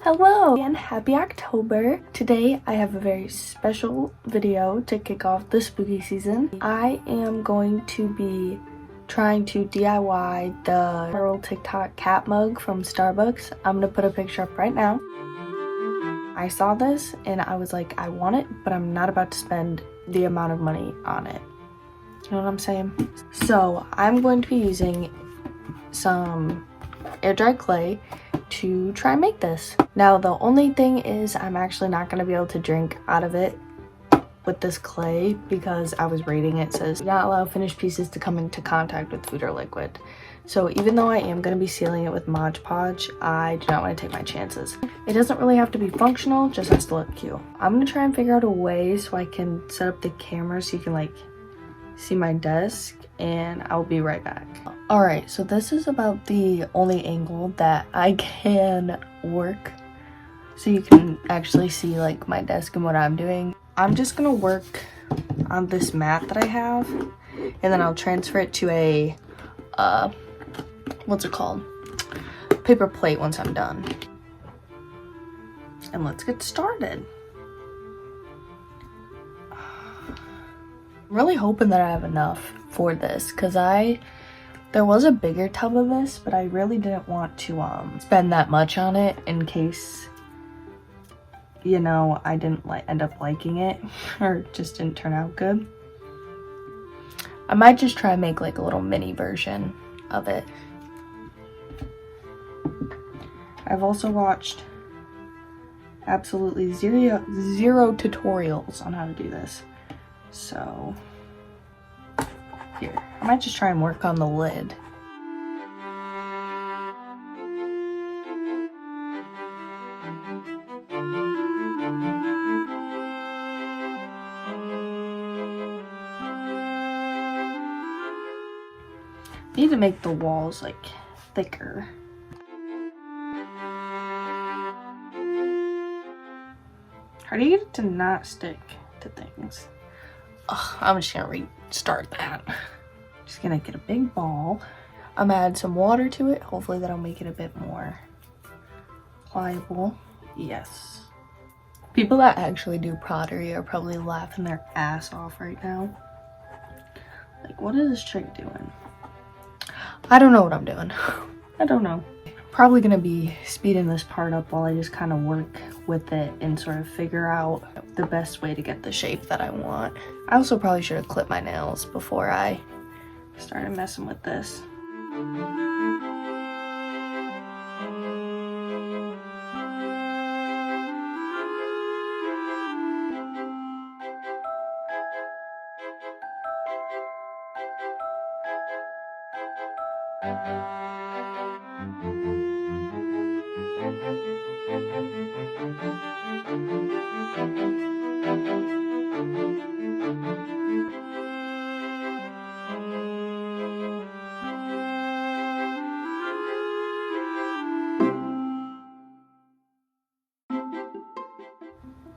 Hello and happy October. Today I have a very special video to kick off the spooky season. I am going to be trying to DIY the viral TikTok cat mug from Starbucks. I'm gonna put a picture up right now. I saw this and I was like, I want it, but I'm not about to spend the amount of money on it. You know what I'm saying? So I'm going to be using some air dry clay to try and make this. Now the only thing is I'm actually not going to be able to drink out of it with this clay because I was reading it says do not allow finished pieces to come into contact with food or liquid. So even though I am going to be sealing it with Mod Podge, I do not want to take my chances. It doesn't really have to be functional, just has to look cute. I'm going to try and figure out a way so I can set up the camera so you can like see my desk, and I'll be right back. Alright, so this is about the only angle that I can work so you can actually see like my desk and what I'm doing. I'm just gonna work on this mat that I have, and then I'll transfer it to a what's it called, paper plate once I'm done. And let's get started. I'm really hoping that I have enough for this because there was a bigger tub of this, but I really didn't want to spend that much on it in case, you know, I didn't end up liking it or just didn't turn out good. I might just try and make like a little mini version of it. I've also watched absolutely zero tutorials on how to do this. So here, I might just try and work on the lid. Need to make the walls like thicker. How do you get it to not stick to things? Ugh, I'm just gonna restart that. Just gonna get a big ball. I'm gonna add some water to it. Hopefully that'll make it a bit more pliable. Yes. People that actually do pottery are probably laughing their ass off right now. Like, what is this chick doing? I don't know what I'm doing. I don't know. Probably gonna be speeding this part up while I just kind of work with it and sort of figure out the best way to get the shape that I want. I also probably should have clipped my nails before I started messing with this.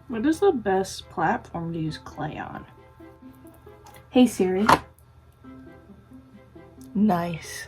What is the best platform to use clay on? Hey Siri. Nice.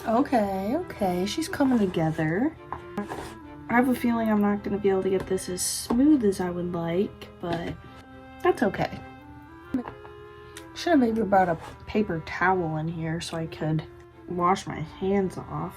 Okay, she's coming together. I have a feeling I'm not going to be able to get this as smooth as I would like, but that's okay. Should have maybe brought a paper towel in here so I could wash my hands off.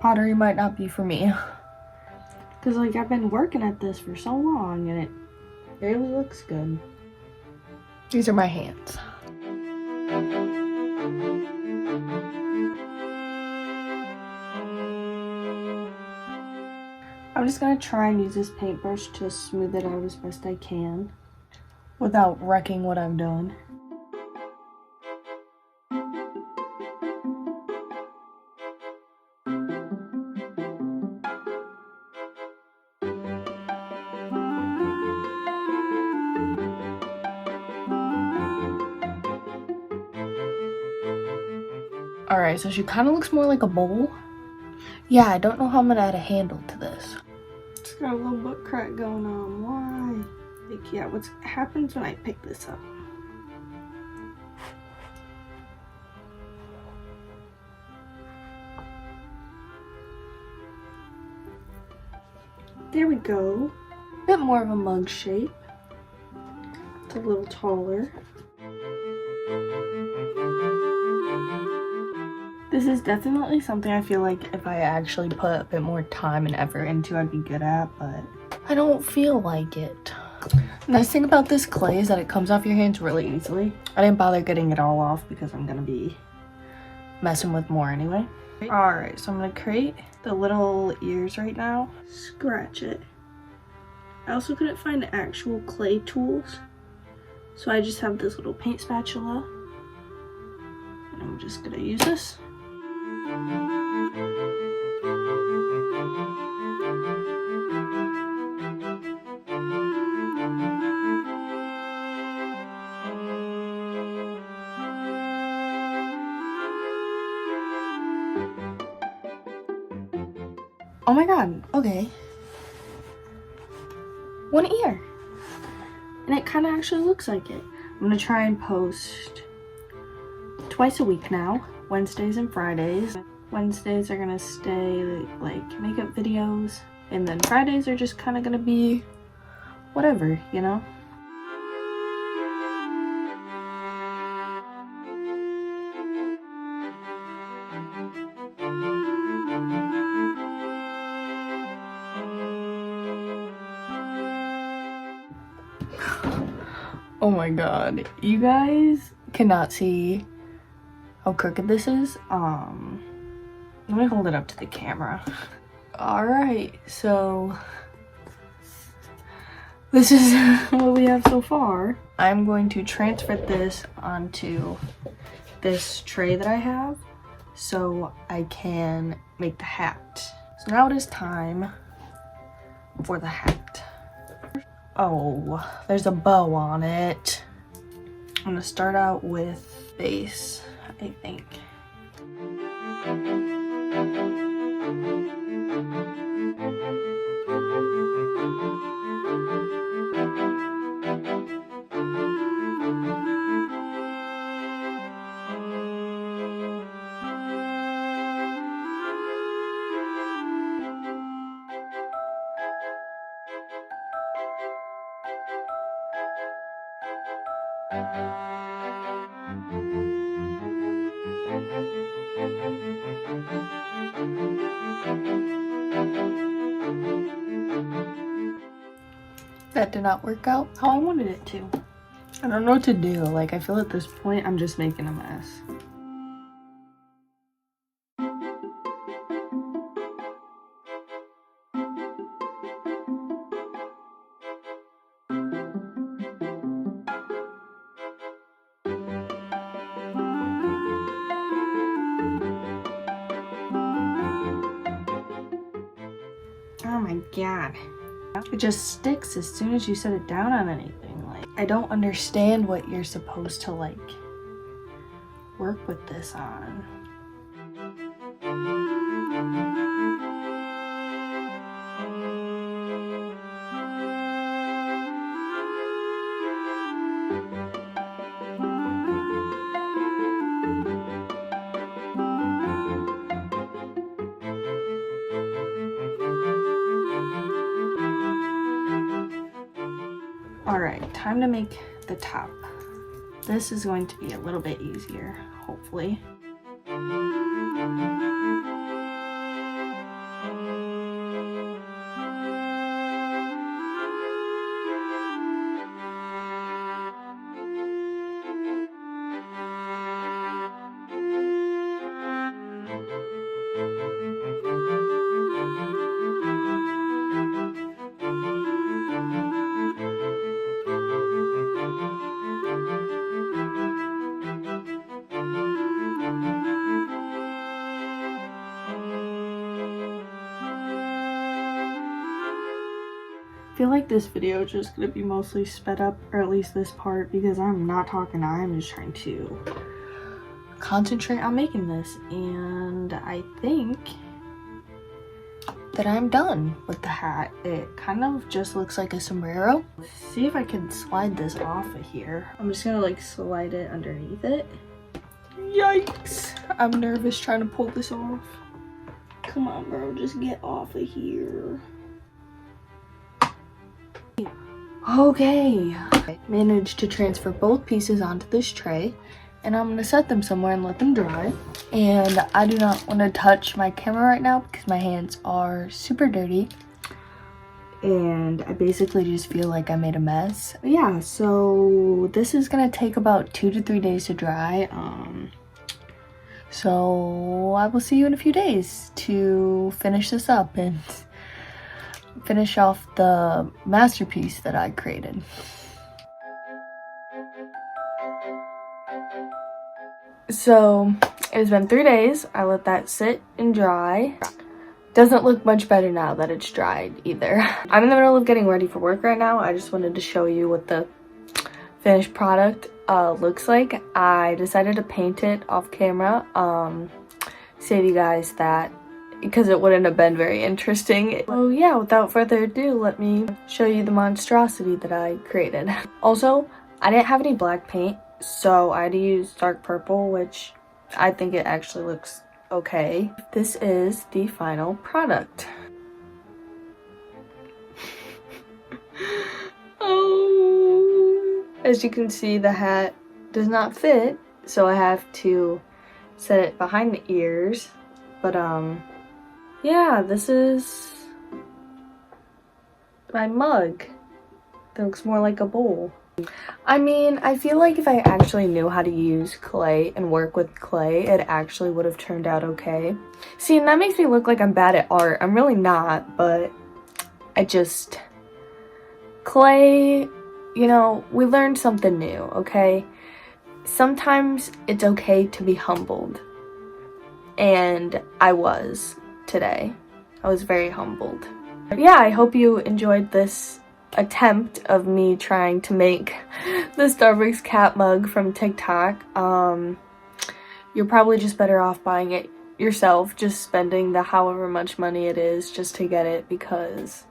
Pottery might not be for me. Because, like, I've been working at this for so long and it barely looks good. These are my hands. I'm just gonna try and use this paintbrush to smooth it out as best I can without wrecking what I've done. Alright, so she kind of looks more like a bowl. Yeah, I don't know how I'm gonna add a handle to this. It's got a little butt crack going on. Why? Like, yeah, what happens when I pick this up? There we go. Bit more of a mug shape. It's a little taller. This is definitely something I feel like if I actually put a bit more time and effort into, I'd be good at, but I don't feel like it. Nice thing about this clay is that it comes off your hands really easily. I didn't bother getting it all off because I'm gonna be messing with more anyway. Alright, so I'm gonna create the little ears right now. Scratch it. I also couldn't find actual clay tools, so I just have this little paint spatula. And I'm just gonna use this. Oh my god, okay. One ear. And it kind of actually looks like it. I'm gonna try and post twice a week now, Wednesdays and Fridays. Wednesdays are gonna stay like makeup videos, and then Fridays are just kind of gonna be whatever, you know? Oh my god, you guys cannot see how crooked this is. Let me hold it up to the camera. Alright, so this is what we have so far. I'm going to transfer this onto this tray that I have so I can make the hat. So now it is time for the hat. Oh, there's a bow on it. I'm gonna start out with base, I think. That did not work out how I wanted it to. I don't know what to do. Like, I feel at this point I'm just making a mess. Oh my god. It just sticks as soon as you set it down on anything. Like, I don't understand what you're supposed to like work with this on. Alright, time to make the top. This is going to be a little bit easier, hopefully. I feel like this video is just going to be mostly sped up, or at least this part, because I'm not talking. I'm just trying to concentrate on making this, and I think that I'm done with the hat. It kind of just looks like a sombrero. Let's see if I can slide this off of here. I'm just gonna like slide it underneath it. Yikes! I'm nervous trying to pull this off. Come on, bro, just get off of here. Okay, I managed to transfer both pieces onto this tray, and I'm gonna set them somewhere and let them dry. And I do not want to touch my camera right now because my hands are super dirty, and I basically just feel like I made a mess. But yeah, so this is gonna take about 2 to 3 days to dry. So I will see you in a few days to finish this up and finish off the masterpiece that I created. So it's been 3 days. I let that sit and dry. Doesn't look much better now that it's dried either. I'm in the middle of getting ready for work right now. I just wanted to show you what the finished product looks like. I decided to paint it off camera. Save you guys that, because it wouldn't have been very interesting. So yeah, without further ado, let me show you the monstrosity that I created. Also, I didn't have any black paint, so I had to use dark purple, which I think it actually looks okay. This is the final product. Oh, as you can see, the hat does not fit, so I have to set it behind the ears. But yeah, this is my mug. It looks more like a bowl. I mean, I feel like if I actually knew how to use clay and work with clay, it actually would have turned out okay. See, and that makes me look like I'm bad at art. I'm really not, but clay, you know, we learned something new, okay? Sometimes it's okay to be humbled. And I was today. I was very humbled. Yeah, I hope you enjoyed this attempt of me trying to make the Starbucks cat mug from TikTok. You're probably just better off buying it yourself, just spending the however much money it is just to get it, because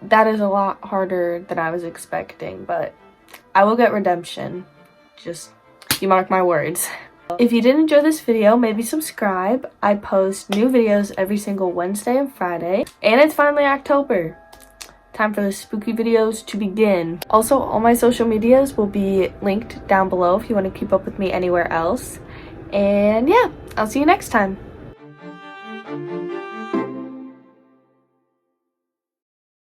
that is a lot harder than I was expecting, but I will get redemption. Just, you mark my words. If you did enjoy this video, maybe subscribe. I post new videos every single Wednesday and Friday, and it's finally October. Time for the spooky videos to begin. Also, all my social medias will be linked down below if you want to keep up with me anywhere else. And yeah, I'll see you next time.